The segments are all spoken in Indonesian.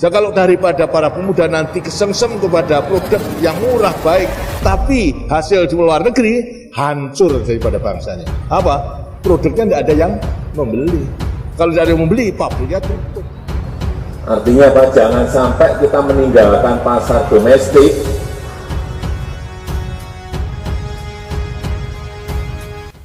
Kalau daripada para pemuda nanti kesengsem kepada produk yang murah baik, tapi hasil di luar negeri hancur daripada bangsanya. Apa? Produknya tidak ada yang membeli. Kalau tidak ada yang membeli, pabriknya tutup. Artinya apa? Jangan sampai kita meninggalkan pasar domestik.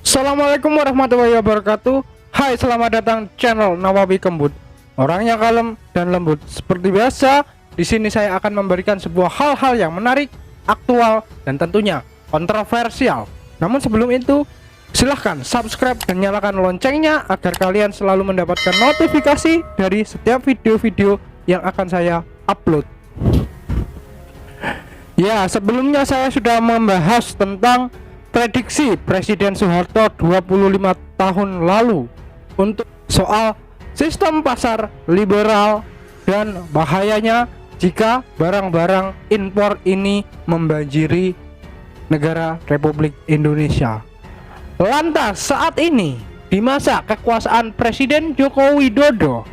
Assalamualaikum warahmatullahi wabarakatuh. Hai, selamat datang channel Nawawi Kembut. Orangnya kalem dan lembut. Seperti biasa, di sini saya akan memberikan sebuah hal-hal yang menarik, aktual, dan tentunya kontroversial. Namun sebelum itu, silahkan subscribe dan nyalakan loncengnya agar kalian selalu mendapatkan notifikasi dari setiap video-video yang akan saya upload. Ya, sebelumnya saya sudah membahas tentang prediksi Presiden Soeharto 25 tahun lalu untuk soal sistem pasar liberal dan bahayanya jika barang-barang impor ini membanjiri negara Republik Indonesia. Lantas saat ini di masa kekuasaan Presiden Joko Widodo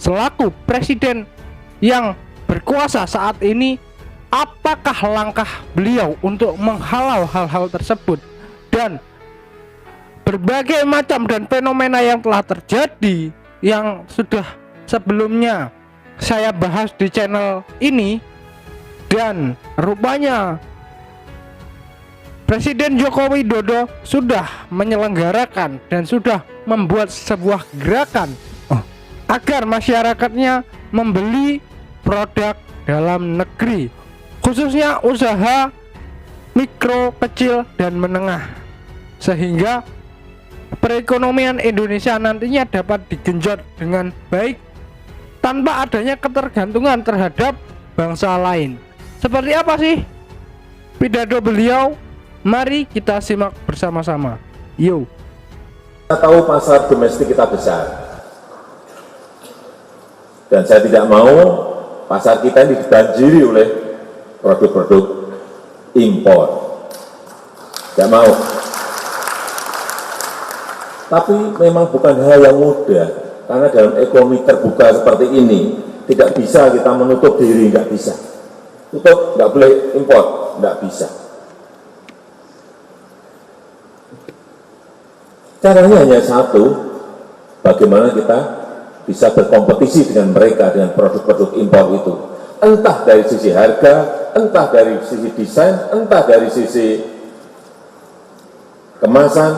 selaku presiden yang berkuasa saat ini, apakah langkah beliau untuk menghalau hal-hal tersebut dan berbagai macam dan fenomena yang telah terjadi yang sudah sebelumnya saya bahas di channel ini, dan rupanya Presiden Joko Widodo sudah menyelenggarakan dan sudah membuat sebuah gerakan agar masyarakatnya membeli produk dalam negeri, khususnya usaha mikro, kecil, dan menengah, sehingga perekonomian Indonesia nantinya dapat digenjot dengan baik tanpa adanya ketergantungan terhadap bangsa lain. Seperti apa sih pidato beliau? Mari kita simak bersama-sama. Yo. Kita tahu pasar domestik kita besar, dan saya tidak mau pasar kita ini dibanjiri oleh produk-produk impor. Tidak mau. Tapi memang bukan hal yang mudah, karena dalam ekonomi terbuka seperti ini tidak bisa kita menutup diri, nggak bisa. Tutup, nggak boleh impor, nggak bisa. Caranya hanya satu, bagaimana kita bisa berkompetisi dengan mereka dengan produk-produk impor itu. Entah dari sisi harga, entah dari sisi desain, entah dari sisi kemasan,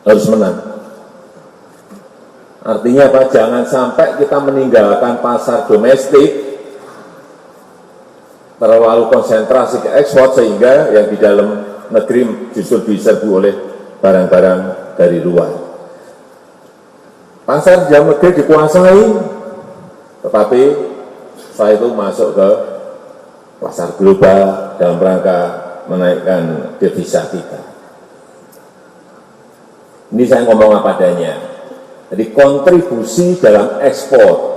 harus menang. Artinya apa? Jangan sampai kita meninggalkan pasar domestik, terlalu konsentrasi ke ekspor sehingga yang di dalam negeri justru diserbu oleh barang-barang dari luar. Pasar dalam negeri dikuasai, tetapi setelah itu masuk ke pasar global dalam rangka menaikkan devisa kita. Ini saya ngomong apa adanya. Jadi kontribusi dalam ekspor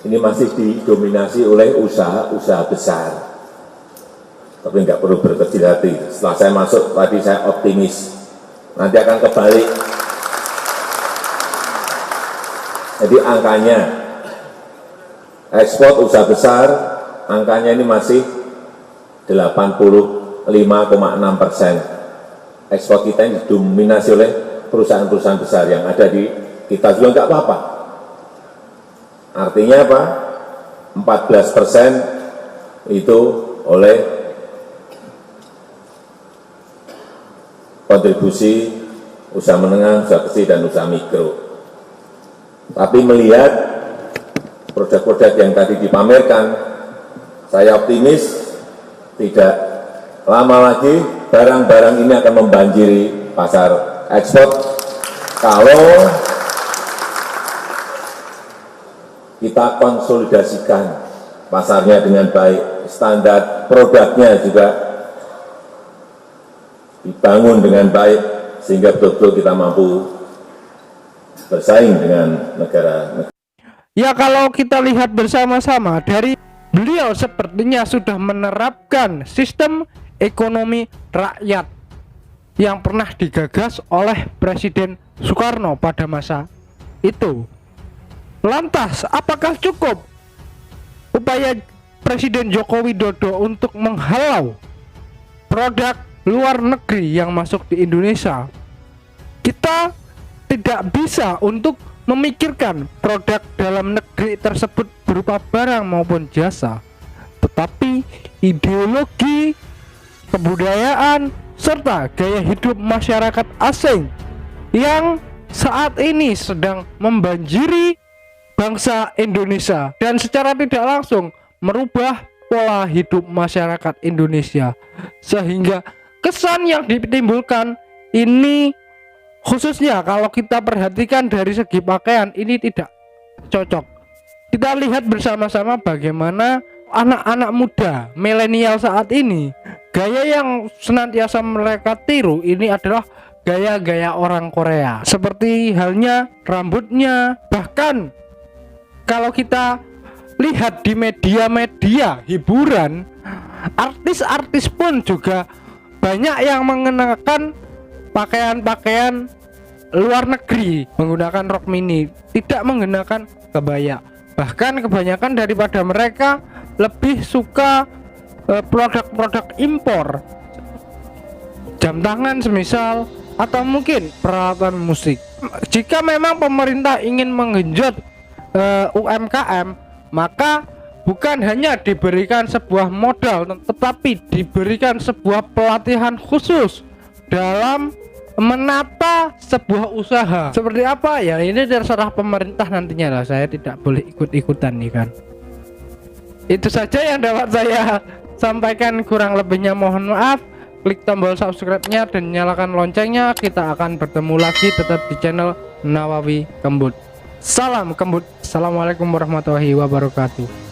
ini masih didominasi oleh usaha-usaha besar. Tapi nggak perlu berkecil hati. Setelah saya masuk tadi saya optimis. Nanti akan kebalik. Jadi angkanya ekspor usaha besar, angkanya ini masih 85,6%. Ekspor kita ini didominasi oleh perusahaan-perusahaan besar yang ada di kita juga nggak apa-apa. Artinya apa? 14% itu oleh kontribusi usaha menengah, usaha kecil, dan usaha mikro. Tapi melihat produk-produk yang tadi dipamerkan, saya optimis tidak lama lagi barang-barang ini akan membanjiri pasar ekspor kalau kita konsolidasikan pasarnya dengan baik, standar produknya juga dibangun dengan baik, sehingga betul-betul kita mampu bersaing dengan negara-negara. Ya, kalau kita lihat bersama-sama dari beliau sepertinya sudah menerapkan sistem ekonomi rakyat yang pernah digagas oleh Presiden Soekarno pada masa itu. Lantas, apakah cukup upaya Presiden Joko Widodo untuk menghalau produk luar negeri yang masuk di Indonesia? Kita tidak bisa untuk memikirkan produk dalam negeri tersebut berupa barang maupun jasa, tetapi ideologi, kebudayaan, serta gaya hidup masyarakat asing yang saat ini sedang membanjiri bangsa Indonesia dan secara tidak langsung merubah pola hidup masyarakat Indonesia, sehingga kesan yang ditimbulkan ini, khususnya kalau kita perhatikan dari segi pakaian, ini tidak cocok. Kita lihat bersama-sama bagaimana anak-anak muda milenial saat ini, gaya yang senantiasa mereka tiru ini adalah gaya-gaya orang Korea, seperti halnya rambutnya. Bahkan kalau kita lihat di media-media hiburan, artis-artis pun juga banyak yang mengenakan pakaian-pakaian luar negeri, menggunakan rok mini, tidak menggunakan kebaya. Bahkan kebanyakan daripada mereka lebih suka produk-produk impor, jam tangan semisal, atau mungkin peralatan musik. Jika memang pemerintah ingin menggenjot UMKM, maka bukan hanya diberikan sebuah modal, tetapi diberikan sebuah pelatihan khusus dalam menata sebuah usaha. Seperti apa ya, ini terserah pemerintah nantinya lah, saya tidak boleh ikut-ikutan nih kan. Itu saja yang dapat saya sampaikan, kurang lebihnya mohon maaf. Klik tombol subscribe-nya dan nyalakan loncengnya. Kita akan bertemu lagi tetap di channel Nawawi Kembut. Salam Kembut. Assalamualaikum warahmatullahi wabarakatuh.